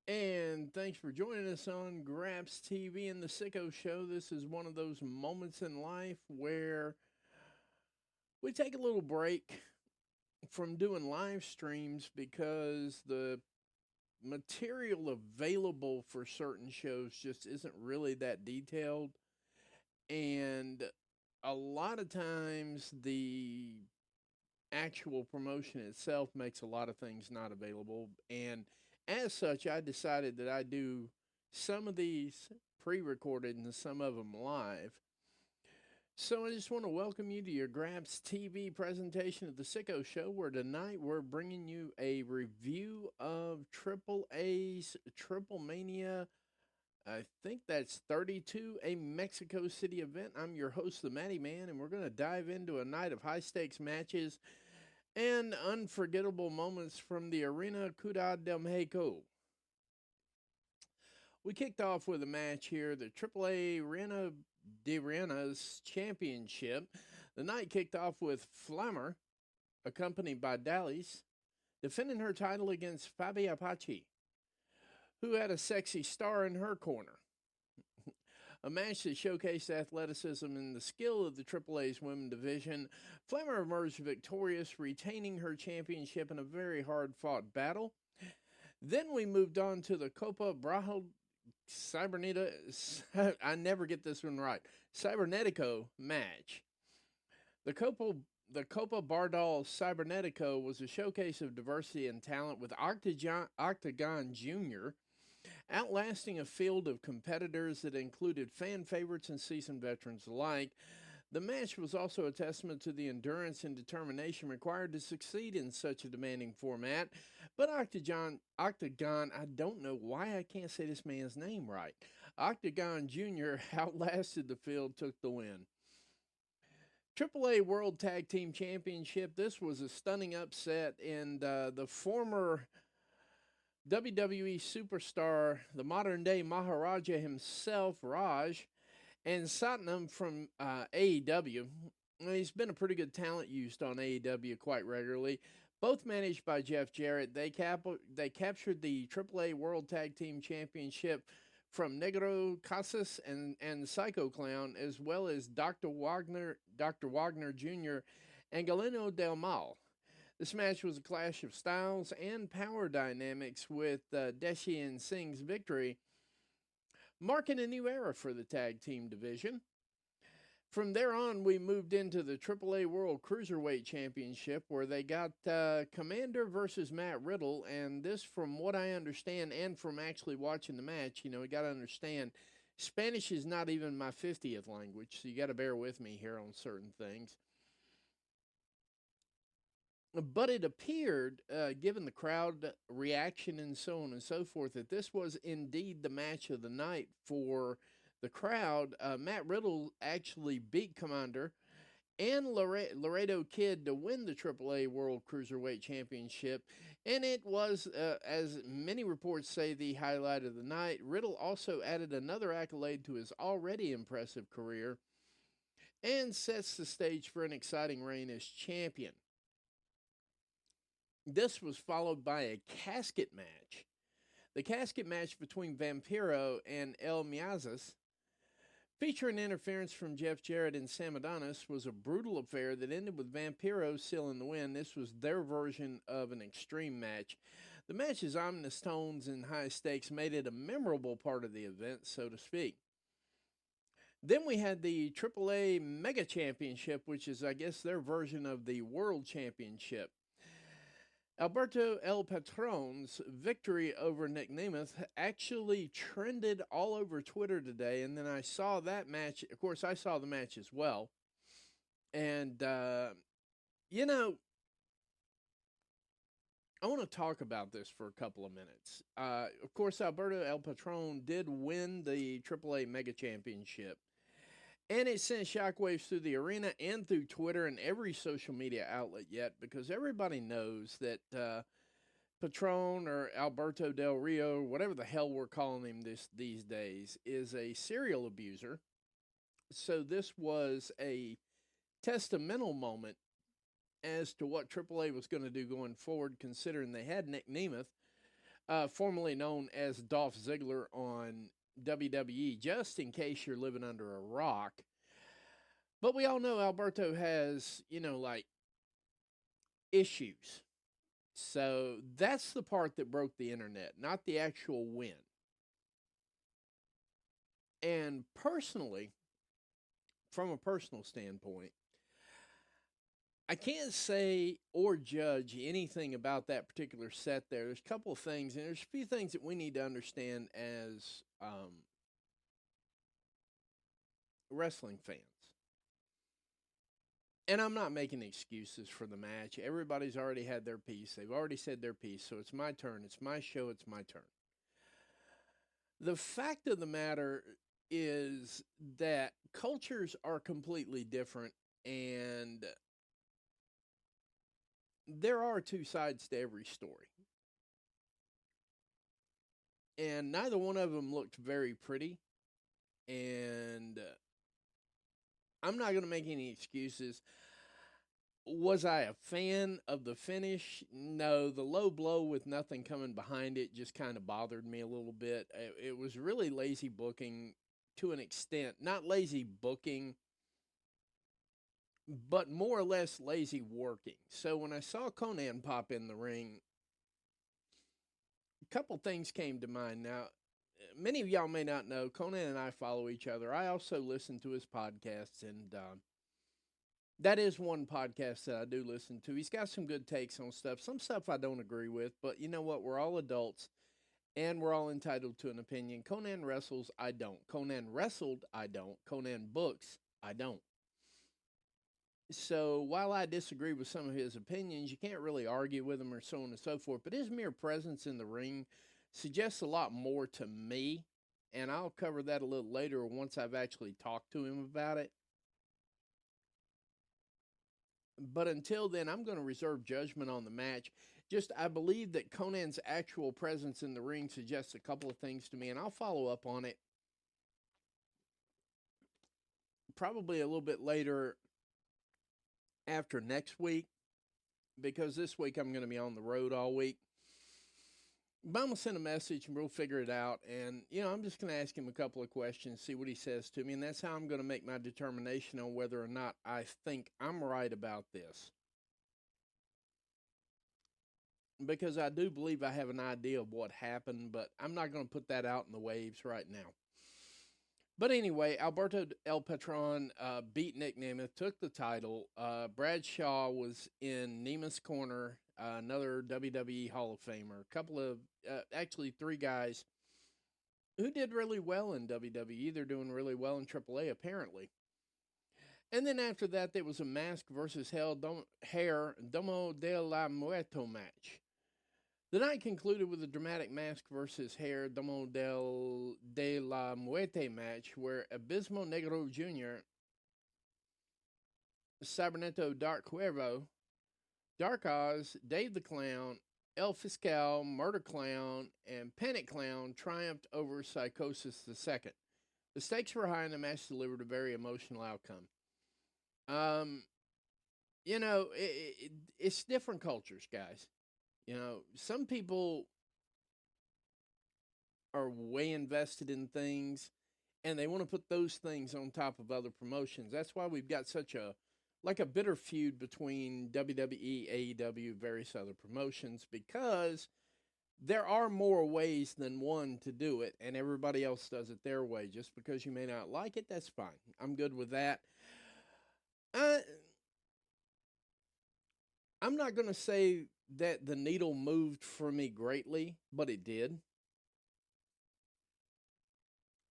And thanks for joining us on Graps TV and the Sicko Show. This is one of those moments in life where we take a little break from doing live streams because the material available for certain shows just isn't really that detailed. And a lot of times, the actual promotion itself makes a lot of things not available. And as such, I decided that I do some of these pre recorded and some of them live. So I just want to welcome you to your Grabs TV presentation of the Sicko Show, where tonight we're bringing you a review of AAA's Triplemania. I think that's 32, a Mexico City event. I'm your host, the Matty Man, and we're going to dive into a night of high stakes matches and unforgettable moments from the Arena Ciudad del Mexico. We kicked off with a match here, the AAA Reina de Reinas Championship. The night kicked off with Flammer, accompanied by Dallas, defending her title against Fabi Apache, who had a sexy star in her corner. A match that showcased athleticism and the skill of the AAA's women division. Flammer emerged victorious, retaining her championship in a very hard-fought battle. Then we moved on to the Copa Bardahl Cibernetico. I never get this one right. Cibernetico match. The Copa Bardahl Cibernetico was a showcase of diversity and talent with Octagon Jr. outlasting a field of competitors that included fan favorites and seasoned veterans alike. The match was also a testament to the endurance and determination required to succeed in such a demanding format. But Octagon, I don't know why I can't say this man's name right. Octagon Jr. outlasted the field, took the win. AAA World Tag Team Championship. This was a stunning upset, and the former WWE superstar, the modern day Maharaja himself, Raj, and Satnam from AEW. He's been a pretty good talent used on AEW quite regularly. Both managed by Jeff Jarrett. They captured the AAA World Tag Team Championship from Negro Casas and Psycho Clown, as well as Dr. Wagner Jr., and Galeno Del Mal. This match was a clash of styles and power dynamics, with Dhesi and Singh's victory marking a new era for the tag team division. From there on, we moved into the AAA World Cruiserweight Championship, where they got Commander versus Matt Riddle. And this, from what I understand, and from actually watching the match, you got to understand, Spanish is not even my 50th language, so you got to bear with me here on certain things. But it appeared, given the crowd reaction and so on and so forth, that this was indeed the match of the night for the crowd. Matt Riddle actually beat Commander and Laredo Kid to win the AAA World Cruiserweight Championship. And it was, as many reports say, the highlight of the night. Riddle also added another accolade to his already impressive career and sets the stage for an exciting reign as champion. This was followed by a casket match. The casket match between Vampiro and El Miazas, featuring interference from Jeff Jarrett and Sam Adonis, was a brutal affair that ended with Vampiro sealing the win. This was their version of an extreme match. The match's ominous tones and high stakes made it a memorable part of the event, so to speak. Then we had the AAA Mega Championship, which is, I guess, their version of the World Championship. Alberto El Patron's victory over Nick Nemeth actually trended all over Twitter today, and then I saw that match. Of course, I saw the match as well. And, I want to talk about this for a couple of minutes. Of course, Alberto El Patron did win the AAA Mega Championship. And it sent shockwaves through the arena and through Twitter and every social media outlet yet, because everybody knows that Patron, or Alberto Del Rio, whatever the hell we're calling him these days, is a serial abuser. So this was a testamental moment as to what AAA was going to do going forward, considering they had Nick Nemeth, formerly known as Dolph Ziggler on WWE, just in case you're living under a rock. But we all know Alberto has, like issues. So that's the part that broke the internet, not the actual win. And personally, from a personal standpoint, I can't say or judge anything about that particular set there. There's a couple of things, and there's a few things that we need to understand as wrestling fans. And I'm not making excuses for the match. Everybody's already had their piece. They've already said their piece, so it's my turn. It's my show. It's my turn. The fact of the matter is that cultures are completely different, and there are two sides to every story. And neither one of them looked very pretty. And I'm not going to make any excuses. Was I a fan of the finish? No, the low blow with nothing coming behind it just kind of bothered me a little bit. It was really lazy booking to an extent. Not lazy booking, but more or less lazy working. So when I saw Konnan pop in the ring, a couple things came to mind. Now, many of y'all may not know, Konnan and I follow each other. I also listen to his podcasts, and that is one podcast that I do listen to. He's got some good takes on stuff. Some stuff I don't agree with, but you know what? We're all adults, and we're all entitled to an opinion. Konnan wrestles, I don't. Konnan wrestled, I don't. Konnan books, I don't. So while I disagree with some of his opinions, you can't really argue with him or so on and so forth. But his mere presence in the ring suggests a lot more to me, and I'll cover that a little later once I've actually talked to him about it. But until then, I'm going to reserve judgment on the match. Just, I believe that Konnan's actual presence in the ring suggests a couple of things to me, and I'll follow up on it probably a little bit later after next week, because this week I'm going to be on the road all week. But I'm going to send a message and we'll figure it out. And, I'm just going to ask him a couple of questions, see what he says to me. And that's how I'm going to make my determination on whether or not I think I'm right about this. Because I do believe I have an idea of what happened, but I'm not going to put that out in the waves right now. But anyway, Alberto El Patron beat Nick Nemeth, took the title. Bradshaw was in Nemath's corner, another WWE Hall of Famer. A couple of, actually 3 guys who did really well in WWE. They're doing really well in AAA, apparently. And then after that, there was a Mask versus Hair Domo De la Muerte match. The night concluded with a dramatic Mask versus Hair Domo de la Muerte match where Abismo Negro Jr., Cibernetico Dark Cuervo, Dark Oz, Dave the Clown, El Fiscal, Murder Clown, and Panic Clown triumphed over Psychosis II. The stakes were high and the match delivered a very emotional outcome. It's different cultures, guys. Some people are way invested in things and they want to put those things on top of other promotions. That's why we've got such a bitter feud between WWE, AEW, various other promotions, because there are more ways than one to do it, and everybody else does it their way. Just because you may not like it, that's fine. I'm good with that. I'm not going to say that the needle moved for me greatly, but it did.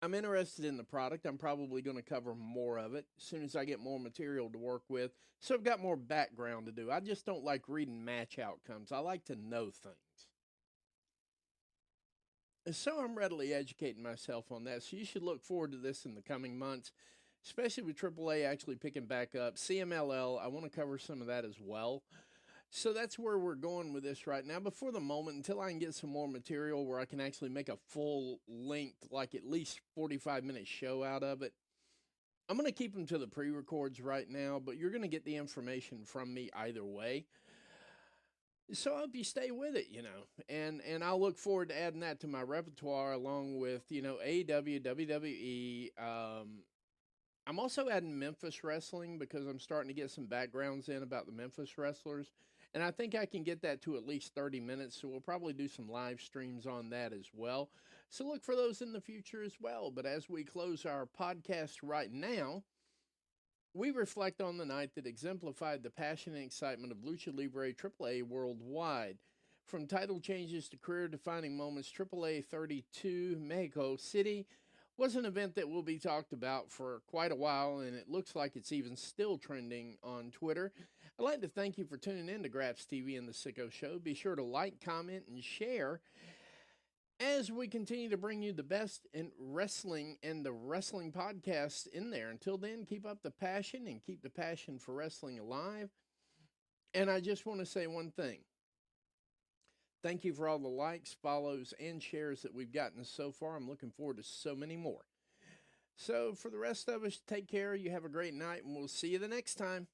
I'm interested in the product. I'm probably going to cover more of it as soon as I get more material to work with. So I've got more background to do. I just don't like reading match outcomes. I like to know things. So I'm readily educating myself on that. So you should look forward to this in the coming months, especially with AAA actually picking back up. CMLL, I want to cover some of that as well. So that's where we're going with this right now. But for the moment, until I can get some more material where I can actually make a full length, like at least 45-minute show out of it, I'm going to keep them to the pre-records right now, but you're going to get the information from me either way. So I hope you stay with it, you know, and I'll look forward to adding that to my repertoire along with, you know, AEW, WWE. I'm also adding Memphis wrestling because I'm starting to get some backgrounds in about the Memphis wrestlers, and I think I can get that to at least 30 minutes. So we'll probably do some live streams on that as well. So look for those in the future as well. But as we close our podcast right now, we reflect on the night that exemplified the passion and excitement of Lucha Libre AAA worldwide. From title changes to career defining moments, AAA 32 Mexico City was an event that will be talked about for quite a while, and it looks like it's even still trending on Twitter. I'd like to thank you for tuning in to Graps TV and the Sicko Show. Be sure to like, comment, and share as we continue to bring you the best in wrestling and the wrestling podcasts in there. Until then, keep up the passion and keep the passion for wrestling alive. And I just want to say one thing. Thank you for all the likes, follows, and shares that we've gotten so far. I'm looking forward to so many more. So for the rest of us, take care. You have a great night, and we'll see you the next time.